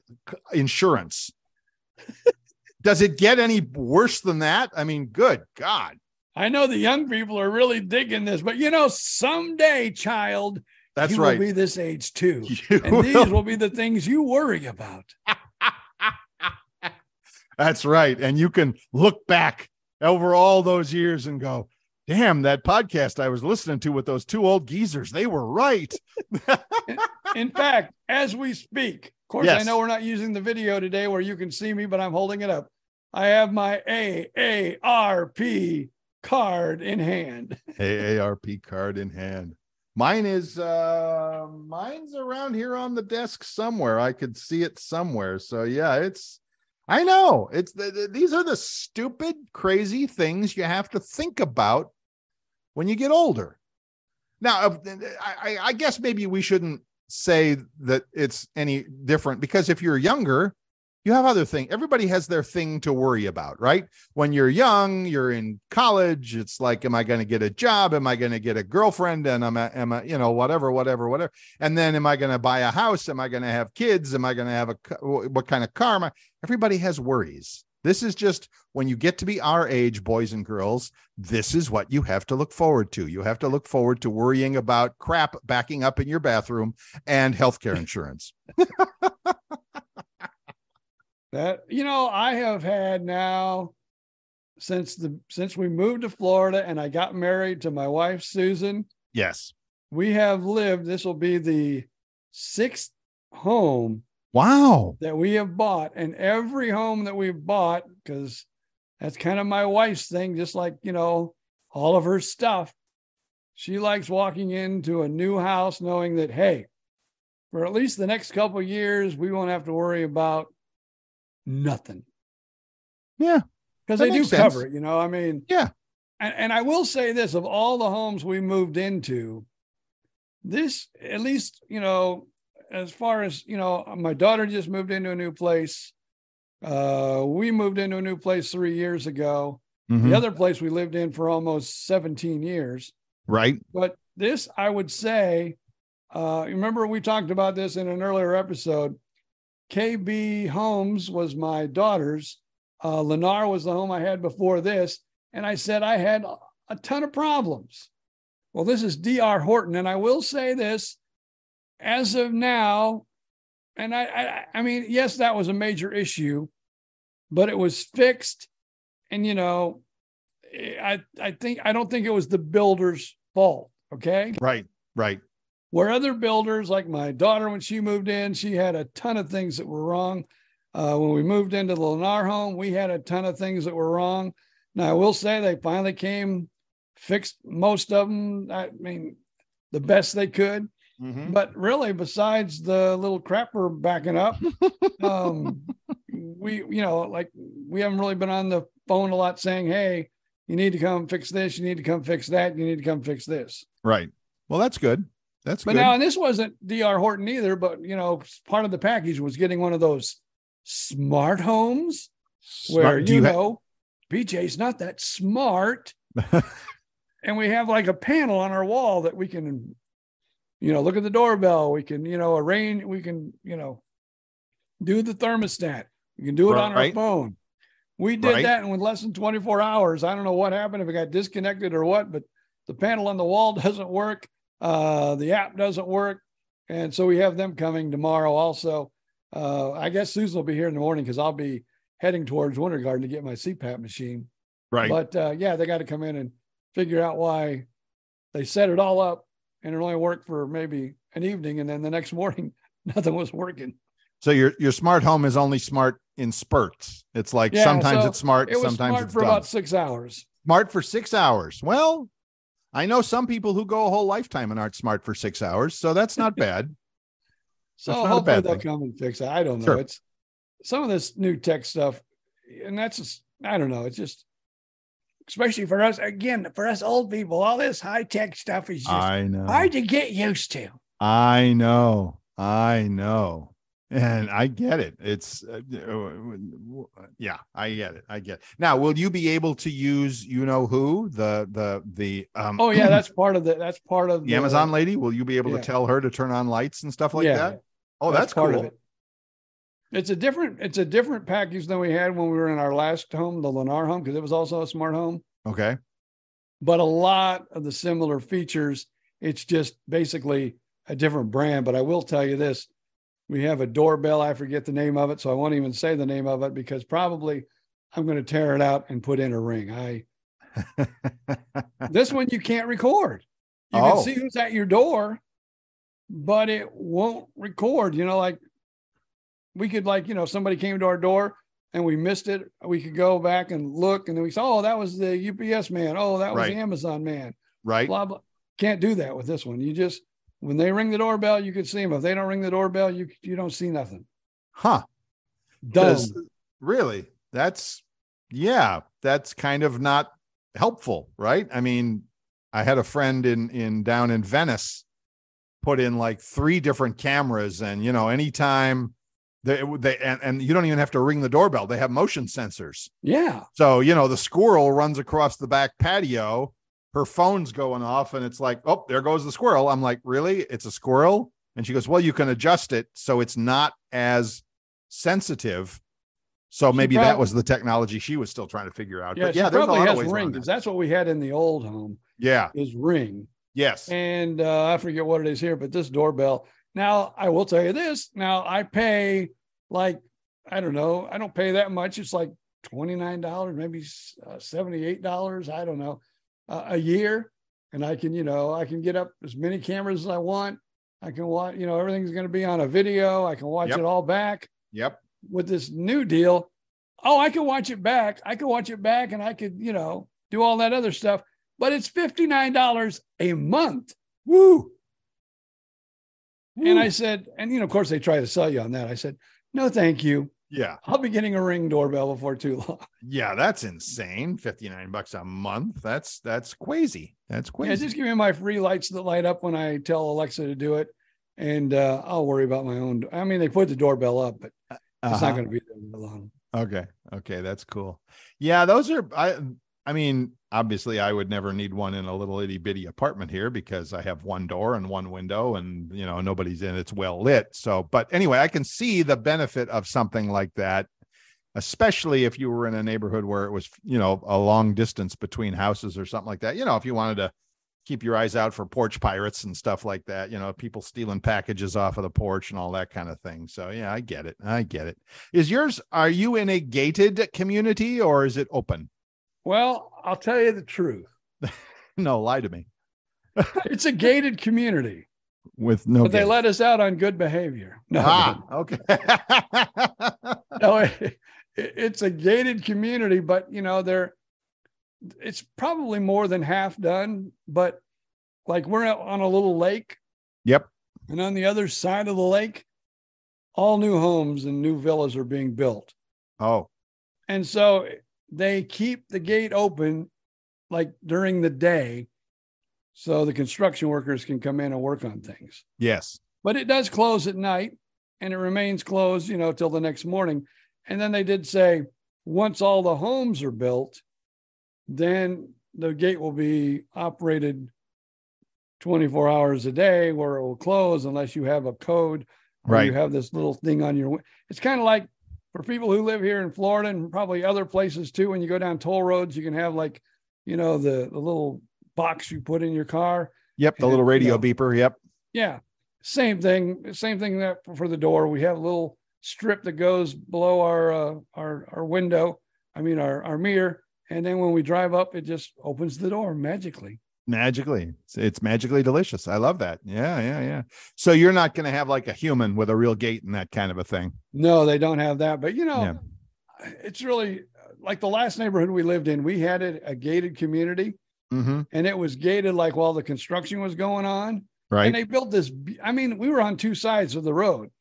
insurance. Does it get any worse than that? I mean, good God. I know the young people are really digging this, but someday, child, that's you right. will be this age too. These will be the things you worry about. That's right. And you can look back over all those years and go, damn, that podcast I was listening to with those two old geezers, they were right. In fact, as we speak, of course, yes. I know we're not using the video today where you can see me, but I'm holding it up. I have my AARP card in hand. AARP card in hand. Mine's around here on the desk somewhere. I could see it somewhere. So yeah, I know these are the stupid, crazy things you have to think about when you get older. Now, I guess maybe we shouldn't say that it's any different, because if you're younger, you have other things. Everybody has their thing to worry about, right? When you're young, you're in college. It's like, am I going to get a job? Am I going to get a girlfriend? And am I, whatever. And then am I going to buy a house? Am I going to have kids? Am I going to have what kind of car? Everybody has worries. This is just when you get to be our age, boys and girls, this is what you have to look forward to. You have to look forward to worrying about crap backing up in your bathroom and healthcare insurance. That, I have had now since we moved to Florida and I got married to my wife, Susan. Yes. We have lived, this will be the 6th home. Wow. That we have bought, and every home that we've bought, because that's kind of my wife's thing, just like, all of her stuff. She likes walking into a new house knowing that, hey, for at least the next couple of years, we won't have to worry about nothing. Yeah. Because they do sense. cover it, I mean. Yeah. And I will say this, of all the homes we moved into, this, at least, as far as, my daughter just moved into a new place. We moved into a new place 3 years ago. Mm-hmm. The other place we lived in for almost 17 years. Right. But this, I would say, Remember we talked about this in an earlier episode. KB Homes was my daughter's. Lennar was the home I had before this. And I said I had a ton of problems. Well, this is DR Horton. And I will say this, as of now, and I mean, yes, that was a major issue, but it was fixed. And, you know, I don't think it was the builder's fault. Okay. Right. Where other builders, like my daughter, when she moved in, she had a ton of things that were wrong. When we moved into the Lennar home, we had a ton of things that were wrong. Now, I will say they finally fixed most of them. I mean, the best they could. Mm-hmm. But really, besides the little crap we're backing up, we haven't really been on the phone a lot saying, hey, you need to come fix this. You need to come fix that. You need to come fix this. Right. Well, that's good. But now, and this wasn't DR Horton either, but, you know, part of the package was getting one of those smart homes where, BJ's not that smart. And we have like a panel on our wall that we can, you know, look at the doorbell. We can, you know, do the thermostat. We can do it on our phone. We did that, and with less than 24 hours, I don't know what happened, if it got disconnected or what, but the panel on the wall doesn't work. The app doesn't work. And so we have them coming tomorrow also. I guess Susan will be here in the morning because I'll be heading towards Winter Garden to get my CPAP machine. Right. But they got to come in and figure out why they set it all up and it only worked for maybe an evening. And then the next morning, nothing was working. So your smart home is only smart in spurts. It's like sometimes it's smart, sometimes smart it's for dumb. About 6 hours. Smart for 6 hours. Well, I know some people who go a whole lifetime and aren't smart for 6 hours, so that's not bad. So hopefully they'll come and fix it. I don't know. Sure. It's some of this new tech stuff, and that's just, I don't know. It's just, especially for us, again, for us old people, all this high tech stuff is just hard to get used to. I know. And I get it. It's, I get it. Now, will you be able to use, that's part of the Amazon lady? Will you be able to tell her to turn on lights and stuff like that? Oh, that's part cool. Of it. It's a different package than we had when we were in our last home, the Lennar home, because it was also a smart home. Okay. But a lot of the similar features, it's just basically a different brand. But I will tell you this, we have a doorbell. I forget the name of it, so I won't even say the name of it because probably I'm going to tear it out and put in a ring. This one you can't record. You can see who's at your door, but it won't record. Like we could, somebody came to our door and we missed it. We could go back and look, and then we saw, that was the UPS man. Oh, that was the Amazon man. Right. Blah, blah. Can't do that with this one. You just, when they ring the doorbell, you can see them. If they don't ring the doorbell, you don't see nothing. Huh. Dumb. Really? That's kind of not helpful, right? I mean, I had a friend down in Venice put in like 3 different cameras, and anytime they and you don't even have to ring the doorbell. They have motion sensors. Yeah. So, the squirrel runs across the back patio, her phone's going off, and it's like, oh, there goes the squirrel. I'm like, really? It's a squirrel? And she goes, well, you can adjust it so it's not as sensitive. So maybe that was the technology she was still trying to figure out. Yeah, but there's a lot of ways Ring, because that's what we had in the old home. Yeah. Is Ring. Yes. And I forget what it is here, but this doorbell. Now, I will tell you this. Now, I pay I don't pay that much. It's like $29, maybe $78. I don't know, a year. And I can get up as many cameras as I want. I can watch, everything's going to be on a video. I can watch it all back. Yep. With this new deal, I can watch it back. And I could, do all that other stuff. But it's $59 a month. Woo. And I said, and of course they try to sell you on that. I said, no, thank you. Yeah. I'll be getting a Ring doorbell before too long. Yeah, that's insane. $59 a month. That's crazy. That's crazy. Yeah, just give me my free lights that light up when I tell Alexa to do it. And I'll worry about my own. I mean, they put the doorbell up, but it's not going to be there long. Okay. That's cool. Yeah, those are, I mean, obviously I would never need one in a little itty bitty apartment here because I have one door and one window and, nobody's in, it's well lit. So, but anyway, I can see the benefit of something like that, especially if you were in a neighborhood where it was, a long distance between houses or something like that. If you wanted to keep your eyes out for porch pirates and stuff like that, people stealing packages off of the porch and all that kind of thing. So yeah, I get it. Are you in a gated community or is it open? Well, I'll tell you the truth. No, lie to me. It's a gated community with no, but they let us out on good behavior. No, okay. No, it's a gated community, but it's probably more than half done, but like we're on a little lake. Yep. And on the other side of the lake, all new homes and new villas are being built. Oh. And so they keep the gate open like during the day so the construction workers can come in and work on things. Yes. But it does close at night and it remains closed, till the next morning. And then they did say once all the homes are built, then the gate will be operated 24 hours a day where it will close unless you have a code or right. You have this little thing on your, it's kind of like for people who live here in Florida and probably other places too, when you go down toll roads, you can have like, the little box you put in your car. Yep. The little radio beeper. Yep. Yeah. Same thing that for the door, we have a little strip that goes below our window. I mean, our mirror. And then when we drive up, it just opens the door magically. It's magically delicious. I love that. Yeah. So you're not going to have like a human with a real gate and that kind of a thing. No, they don't have that. But, It's really like the last neighborhood we lived in. We had a gated community and it was gated like while the construction was going on. Right. And they built this. I mean, we were on two sides of the road.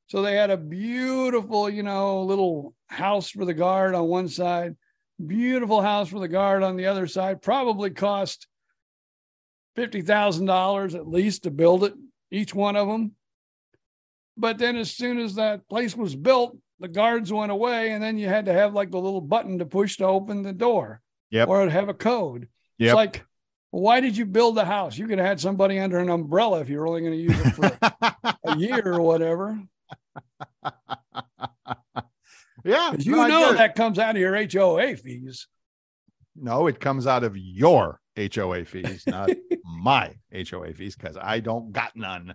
So they had a beautiful, little house for the guard on one side, beautiful house for the guard on the other side, probably cost $50,000 at least to build it, each one of them. But then as soon as that place was built, the guards went away and then you had to have like the little button to push to open the door or have a code. Yep. It's like, why did you build the house? You could have had somebody under an umbrella if you're only going to use it for a year or whatever. Yeah. That comes out of your HOA fees. No, it comes out of your HOA fees, not my HOA fees, because I don't got none.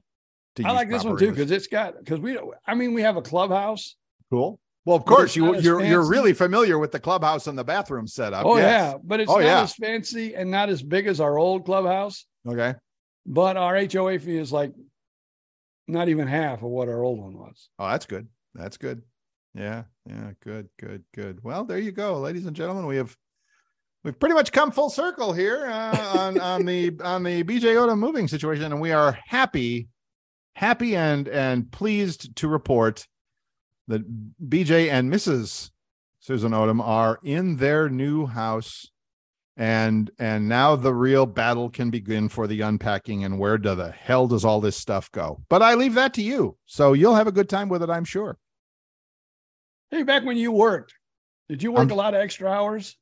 I like this one too, because we have a clubhouse. Cool. Well, of course, you're really familiar with the clubhouse and the bathroom setup. Oh, yes. Yeah, but it's not as fancy and not as big as our old clubhouse. Okay. But our HOA fee is like not even half of what our old one was. Oh, that's good. Yeah. Good. Well, there you go, ladies and gentlemen. We've pretty much come full circle here on the BJ Odom moving situation, and we are happy and pleased to report that BJ and Mrs. Susan Odom are in their new house, and now the real battle can begin for the unpacking and where the hell does all this stuff go? But I leave that to you, so you'll have a good time with it, I'm sure. Hey, back when you worked, did you work a lot of extra hours?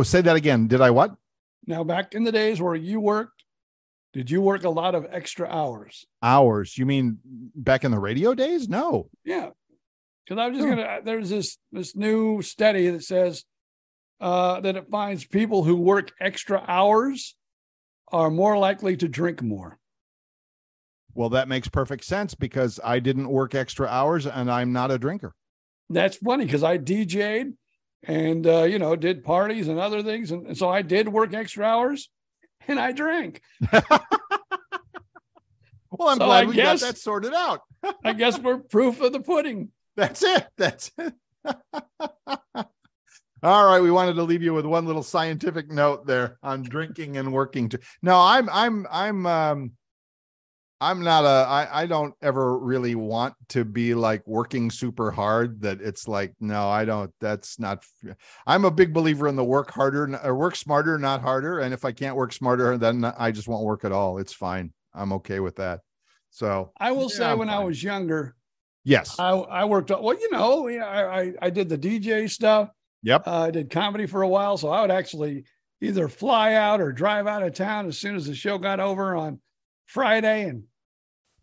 Say that again. Did I what? Now, back in the days where you worked, did you work a lot of extra hours? Hours? You mean back in the radio days? No. Yeah. Because I was just there's this new study that says that it finds people who work extra hours are more likely to drink more. Well, that makes perfect sense because I didn't work extra hours and I'm not a drinker. That's funny because I DJ'd and, did parties and other things. And so I did work extra hours and I drank. Well, I'm glad we got that sorted out. I guess we're proof of the pudding. That's it. All right. We wanted to leave you with one little scientific note there on drinking and working. No, I don't ever really want to be like working super hard that it's like, no, I don't, I'm a big believer in the work harder or work smarter, not harder. And if I can't work smarter, then I just won't work at all. It's fine. I'm okay with that. So I will say when I was younger, yes, I worked, I did the DJ stuff. Yep. I did comedy for a while, so I would actually either fly out or drive out of town as soon as the show got over on Friday, and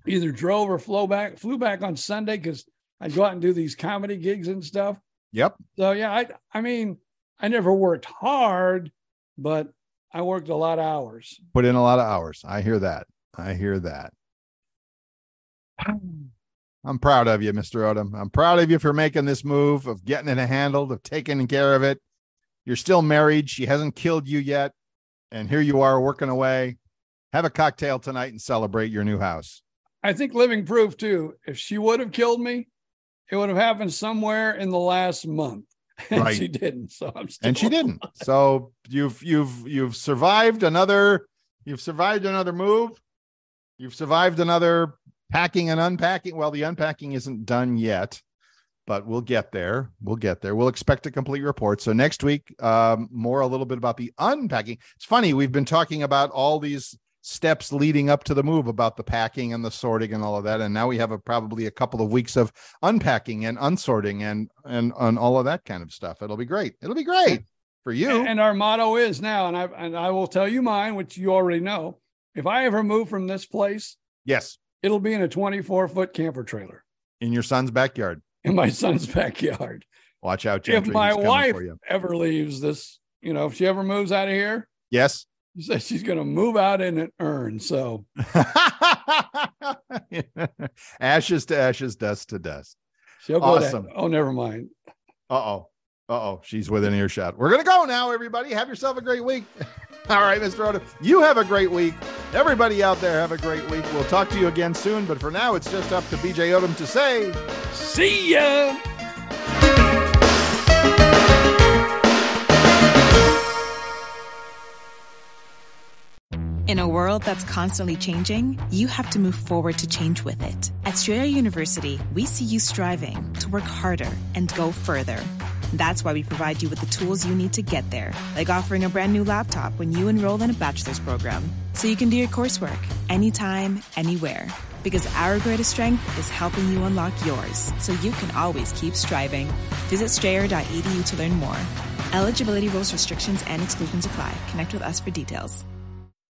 either drove or flew back on Sunday because I'd go out and do these comedy gigs and stuff. Yep. So yeah, I mean, I never worked hard, but I worked a lot of hours. Put in a lot of hours. I hear that. I'm proud of you, Mr. Odom. I'm proud of you for making this move, of getting it handled, of taking care of it. You're still married. She hasn't killed you yet. And here you are working away. Have a cocktail tonight and celebrate your new house. I think living proof too. If she would have killed me, it would have happened somewhere in the last month. And Right. she didn't. So I'm still. And she didn't. So you've survived another move. You've survived another packing and unpacking. Well, the unpacking isn't done yet, but we'll get there. We'll expect a complete report. So next week, a little bit about the unpacking. It's funny. We've been talking about all these steps leading up to the move, about the packing and the sorting and all of that. And now we have probably a couple of weeks of unpacking and unsorting and all of that kind of stuff. It'll be great. It'll be great for you. And our motto is now, and I will tell you mine, which you already know. If I ever move from this place, Yes. it'll be in a 24-foot camper trailer In your son's backyard. in my son's backyard. Watch out, If Gentry. my He's coming wife for you. ever leaves this, if she ever moves out of here, Yes. she says she's going to move out in an urn. So Ashes to ashes, dust to dust. she'll go Awesome. Oh, never mind. Uh-oh. She's within earshot. We're going to go now, everybody. Have yourself a great week. All right, Mr. Odom, you have a great week. Everybody out there, have a great week. We'll talk to you again soon. But for now, it's just up to BJ Odom to say, See ya. In a world that's constantly changing, you have to move forward to change with it. At Strayer University, we see you striving to work harder and go further. That's why we provide you with the tools you need to get there, like offering a brand new laptop when you enroll in a bachelor's program, so you can do your coursework anytime, anywhere. Because our greatest strength is helping you unlock yours, so you can always keep striving. Visit strayer.edu to learn more. Eligibility rules, restrictions, and exclusions apply. Connect with us for details.